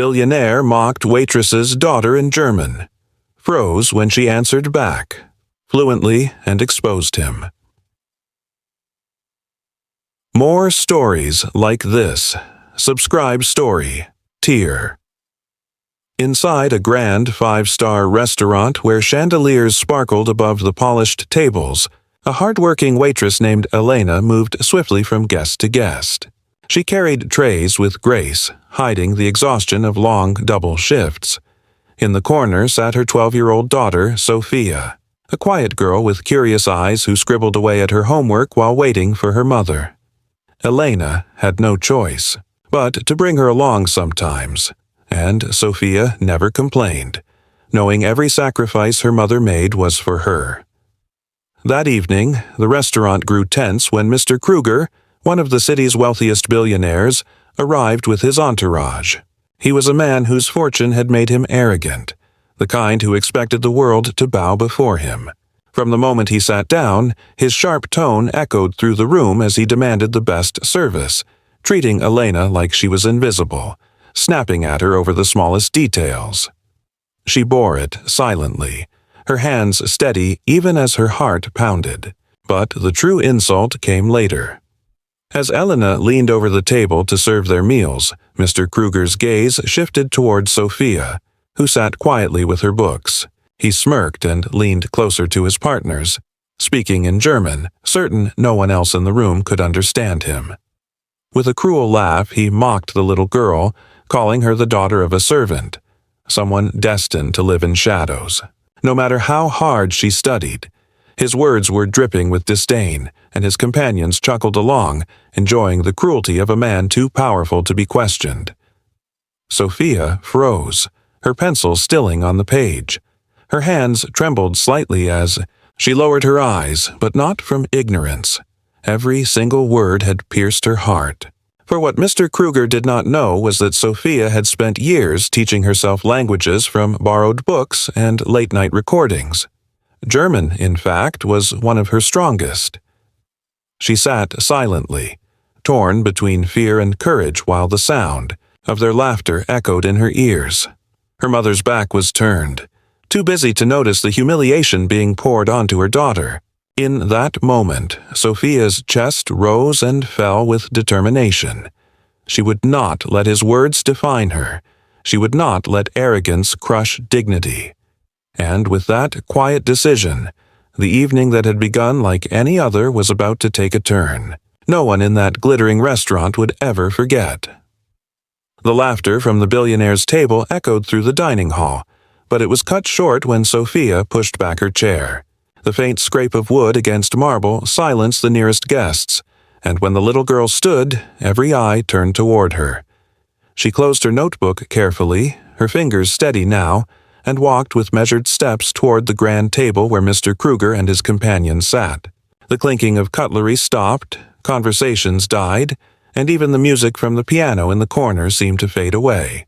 Billionaire mocked Waitress's daughter in German, froze when she answered back, fluently, and exposed him. More stories like this. Subscribe Story, tier. Inside a grand 5-star restaurant where chandeliers sparkled above the polished tables, a hard-working waitress named Elena moved swiftly from guest to guest. She carried trays with grace, hiding the exhaustion of long double shifts. In the corner sat her 12-year-old daughter, Sophia, a quiet girl with curious eyes who scribbled away at her homework while waiting for her mother. Elena had no choice but to bring her along sometimes, and Sophia never complained, knowing every sacrifice her mother made was for her. That evening, the restaurant grew tense when Mr. Kruger, one of the city's wealthiest billionaires, arrived with his entourage. He was a man whose fortune had made him arrogant, the kind who expected the world to bow before him. From the moment he sat down, his sharp tone echoed through the room as he demanded the best service, treating Elena like she was invisible, snapping at her over the smallest details. She bore it silently, her hands steady even as her heart pounded. But the true insult came later. As Elena leaned over the table to serve their meals, Mr. Kruger's gaze shifted towards Sophia, who sat quietly with her books. He smirked and leaned closer to his partners, speaking in German, certain no one else in the room could understand him. With a cruel laugh, he mocked the little girl, calling her the daughter of a servant, someone destined to live in shadows. No matter how hard she studied, his words were dripping with disdain, and his companions chuckled along, enjoying the cruelty of a man too powerful to be questioned. Sophia froze, her pencil stilling on the page. Her hands trembled slightly as she lowered her eyes, but not from ignorance. Every single word had pierced her heart. For what Mr. Kruger did not know was that Sophia had spent years teaching herself languages from borrowed books and late-night recordings. German, in fact, was one of her strongest. She sat silently, torn between fear and courage while the sound of their laughter echoed in her ears. Her mother's back was turned, too busy to notice the humiliation being poured onto her daughter. In that moment, Sophia's chest rose and fell with determination. She would not let his words define her. She would not let arrogance crush dignity. And with that quiet decision, the evening that had begun like any other was about to take a turn. No one in that glittering restaurant would ever forget. The laughter from the billionaire's table echoed through the dining hall, but it was cut short when Sophia pushed back her chair. The faint scrape of wood against marble silenced the nearest guests, and when the little girl stood, every eye turned toward her. She closed her notebook carefully, her fingers steady now, and walked with measured steps toward the grand table where Mr. Kruger and his companions sat. The clinking of cutlery stopped, conversations died, and even the music from the piano in the corner seemed to fade away.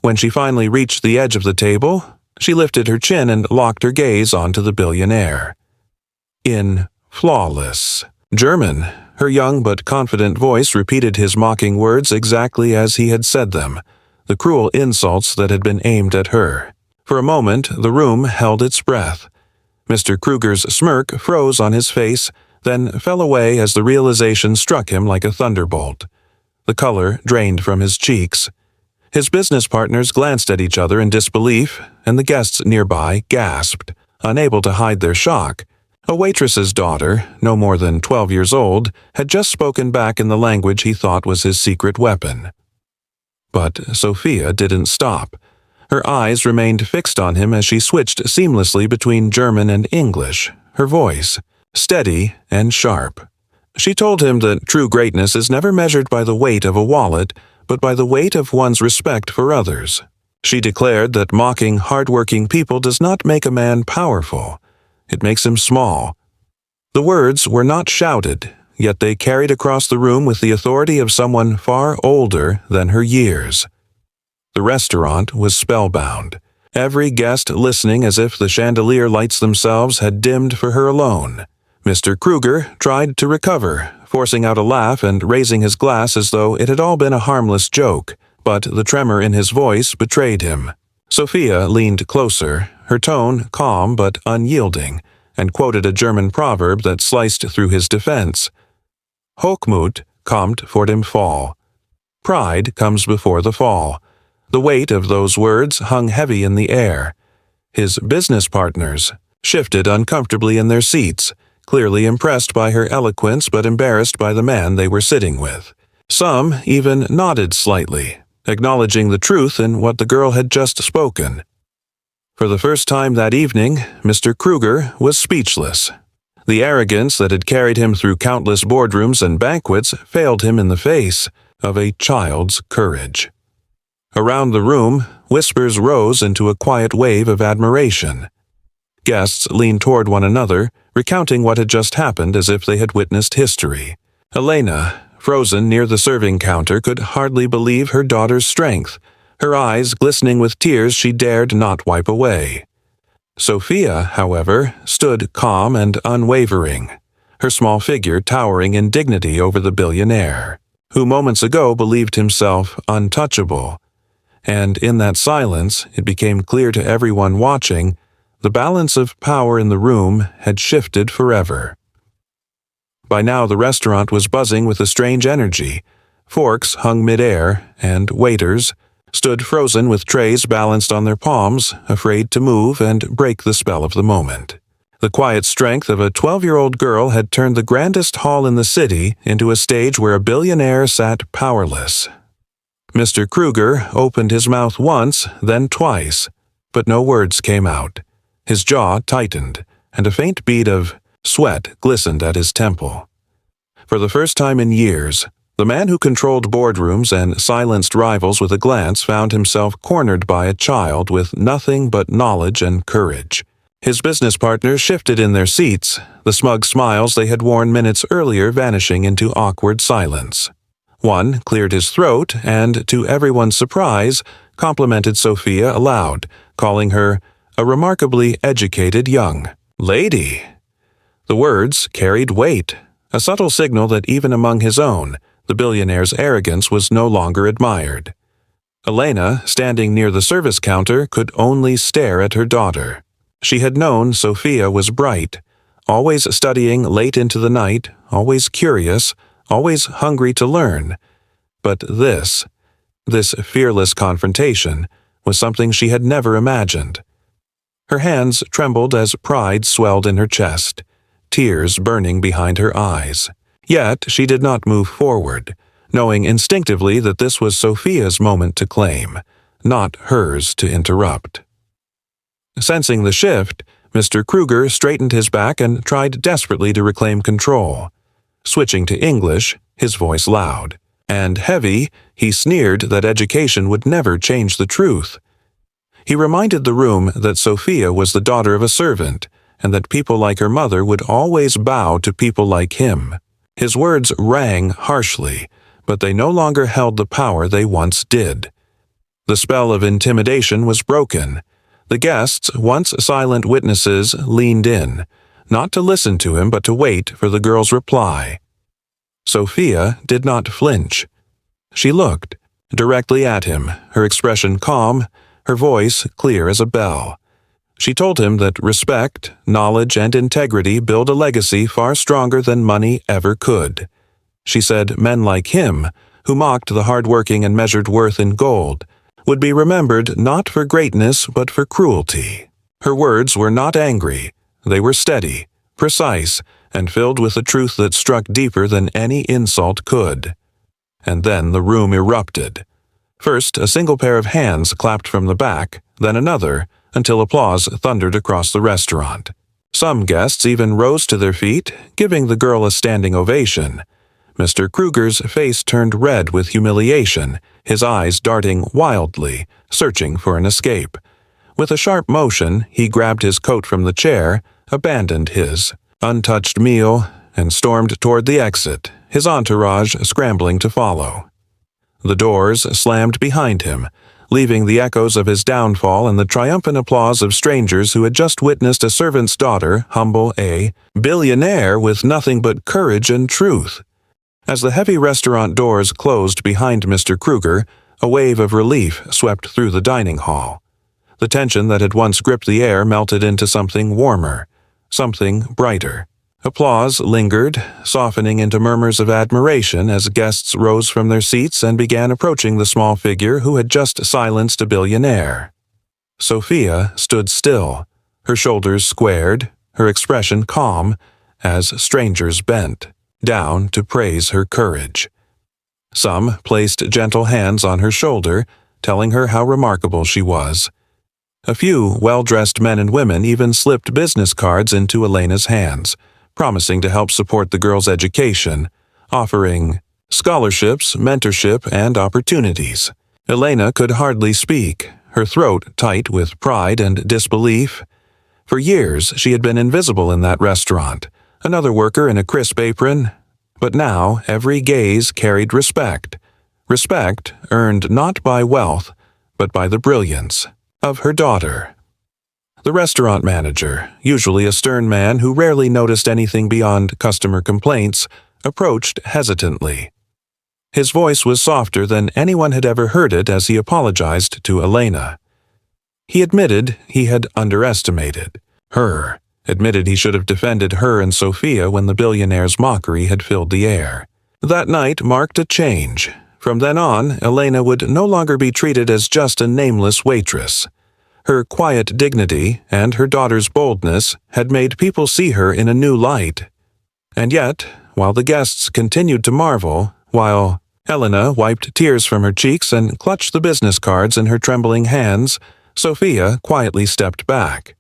When she finally reached the edge of the table, she lifted her chin and locked her gaze onto the billionaire. In flawless German, her young but confident voice repeated his mocking words exactly as he had said them, the cruel insults that had been aimed at her. For a moment, the room held its breath. Mr. Kruger's smirk froze on his face, then fell away as the realization struck him like a thunderbolt. The color drained from his cheeks. His business partners glanced at each other in disbelief, and the guests nearby gasped, unable to hide their shock. A waitress's daughter, no more than 12 years old, had just spoken back in the language he thought was his secret weapon. But Sophia didn't stop. Her eyes remained fixed on him as she switched seamlessly between German and English, her voice steady and sharp. She told him that true greatness is never measured by the weight of a wallet, but by the weight of one's respect for others. She declared that mocking hard-working people does not make a man powerful. It makes him small. The words were not shouted, yet they carried across the room with the authority of someone far older than her years. The restaurant was spellbound, every guest listening as if the chandelier lights themselves had dimmed for her alone. Mr. Kruger tried to recover, forcing out a laugh and raising his glass as though it had all been a harmless joke, but the tremor in his voice betrayed him. Sophia leaned closer, her tone calm but unyielding, and quoted a German proverb that sliced through his defense. Hochmut kommt vor dem Fall. Pride comes before the fall. The weight of those words hung heavy in the air. His business partners shifted uncomfortably in their seats, clearly impressed by her eloquence but embarrassed by the man they were sitting with. Some even nodded slightly, acknowledging the truth in what the girl had just spoken. For the first time that evening, Mr. Kruger was speechless. The arrogance that had carried him through countless boardrooms and banquets failed him in the face of a child's courage. Around the room, whispers rose into a quiet wave of admiration. Guests leaned toward one another, recounting what had just happened as if they had witnessed history. Elena, frozen near the serving counter, could hardly believe her daughter's strength, her eyes glistening with tears she dared not wipe away. Sophia, however, stood calm and unwavering, her small figure towering in dignity over the billionaire, who moments ago believed himself untouchable. And in that silence, it became clear to everyone watching, the balance of power in the room had shifted forever. By now the restaurant was buzzing with a strange energy. Forks hung mid-air, and waiters stood frozen with trays balanced on their palms, afraid to move and break the spell of the moment. The quiet strength of a 12-year-old girl had turned the grandest hall in the city into a stage where a billionaire sat powerless. Mr. Kruger opened his mouth once, then twice, but no words came out. His jaw tightened, and a faint bead of sweat glistened at his temple. For the first time in years, the man who controlled boardrooms and silenced rivals with a glance found himself cornered by a child with nothing but knowledge and courage. His business partners shifted in their seats, the smug smiles they had worn minutes earlier vanishing into awkward silence. One cleared his throat and, to everyone's surprise, complimented Sophia aloud, calling her a remarkably educated young lady. The words carried weight, a subtle signal that even among his own, the billionaire's arrogance was no longer admired. Elena, standing near the service counter, could only stare at her daughter. She had known Sophia was bright, always studying late into the night, always curious, always hungry to learn. But this fearless confrontation, was something she had never imagined. Her hands trembled as pride swelled in her chest, tears burning behind her eyes. Yet she did not move forward, knowing instinctively that this was Sophia's moment to claim, not hers to interrupt. Sensing the shift, Mr. Kruger straightened his back and tried desperately to reclaim control. Switching to English, his voice loud and heavy, he sneered that education would never change the truth. He reminded the room that Sophia was the daughter of a servant, and that people like her mother would always bow to people like him. His words rang harshly, but they no longer held the power they once did. The spell of intimidation was broken. The guests, once silent witnesses, leaned in, not to listen to him but to wait for the girl's reply. Sophia did not flinch. She looked directly at him, her expression calm, her voice clear as a bell. She told him that respect, knowledge, and integrity build a legacy far stronger than money ever could. She said men like him, who mocked the hard-working and measured worth in gold, would be remembered not for greatness but for cruelty. Her words were not angry. They were steady, precise, and filled with a truth that struck deeper than any insult could. And then the room erupted. First, a single pair of hands clapped from the back, then another, until applause thundered across the restaurant. Some guests even rose to their feet, giving the girl a standing ovation. Mr. Kruger's face turned red with humiliation, his eyes darting wildly, searching for an escape. With a sharp motion, he grabbed his coat from the chair, abandoned his untouched meal, and stormed toward the exit, his entourage scrambling to follow. The doors slammed behind him, leaving the echoes of his downfall and the triumphant applause of strangers who had just witnessed a servant's daughter humble a billionaire with nothing but courage and truth. As the heavy restaurant doors closed behind Mr. Kruger, A wave of relief swept through the dining hall. The tension that had once gripped the air melted into something warmer, something brighter. Applause lingered, softening into murmurs of admiration as guests rose from their seats and began approaching the small figure who had just silenced a billionaire. Sophia stood still, her shoulders squared, her expression calm, as strangers bent down to praise her courage. Some placed gentle hands on her shoulder, telling her how remarkable she was. A few well-dressed men and women even slipped business cards into Elena's hands, promising to help support the girl's education, offering scholarships, mentorship, and opportunities. Elena could hardly speak, her throat tight with pride and disbelief. For years, she had been invisible in that restaurant, another worker in a crisp apron. But now every gaze carried respect. Respect earned not by wealth, but by the brilliance of her daughter. The restaurant manager, usually a stern man who rarely noticed anything beyond customer complaints, approached hesitantly. His voice was softer than anyone had ever heard it as he apologized to Elena. He admitted he had underestimated her, admitted he should have defended her and Sophia when the billionaire's mockery had filled the air. That night marked a change. From then on, Elena would no longer be treated as just a nameless waitress. Her quiet dignity and her daughter's boldness had made people see her in a new light. And yet, while the guests continued to marvel, while Elena wiped tears from her cheeks and clutched the business cards in her trembling hands, Sophia quietly stepped back.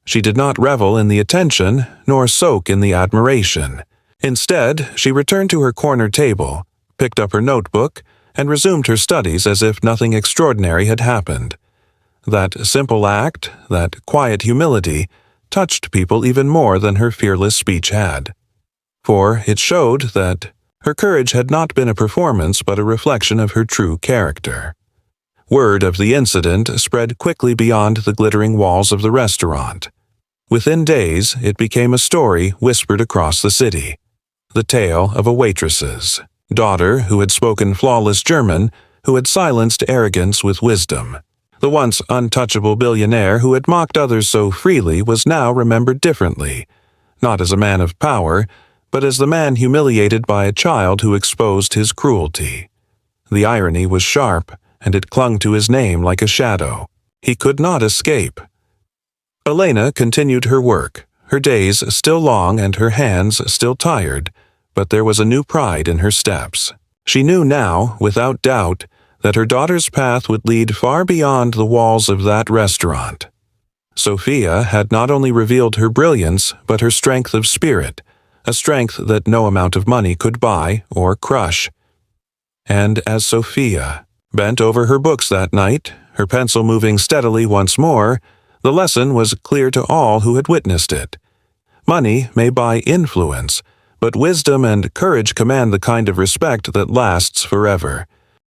She did not revel in the attention, nor soak in the admiration. Instead, she returned to her corner table, picked up her notebook, and resumed her studies as if nothing extraordinary had happened. That simple act, that quiet humility, touched people even more than her fearless speech had. For it showed that her courage had not been a performance but a reflection of her true character. Word of the incident spread quickly beyond the glittering walls of the restaurant. Within days, it became a story whispered across the city. The tale of a waitress's daughter who had spoken flawless German, who had silenced arrogance with wisdom. The once untouchable billionaire who had mocked others so freely was now remembered differently, not as a man of power, but as the man humiliated by a child who exposed his cruelty. The irony was sharp, and it clung to his name like a shadow. He could not escape. Elena continued her work, her days still long and her hands still tired, but there was a new pride in her steps. She knew now, without doubt, that her daughter's path would lead far beyond the walls of that restaurant. Sophia had not only revealed her brilliance, but her strength of spirit, a strength that no amount of money could buy or crush. And as Sophia bent over her books that night, her pencil moving steadily once more, the lesson was clear to all who had witnessed it. Money may buy influence, but wisdom and courage command the kind of respect that lasts forever.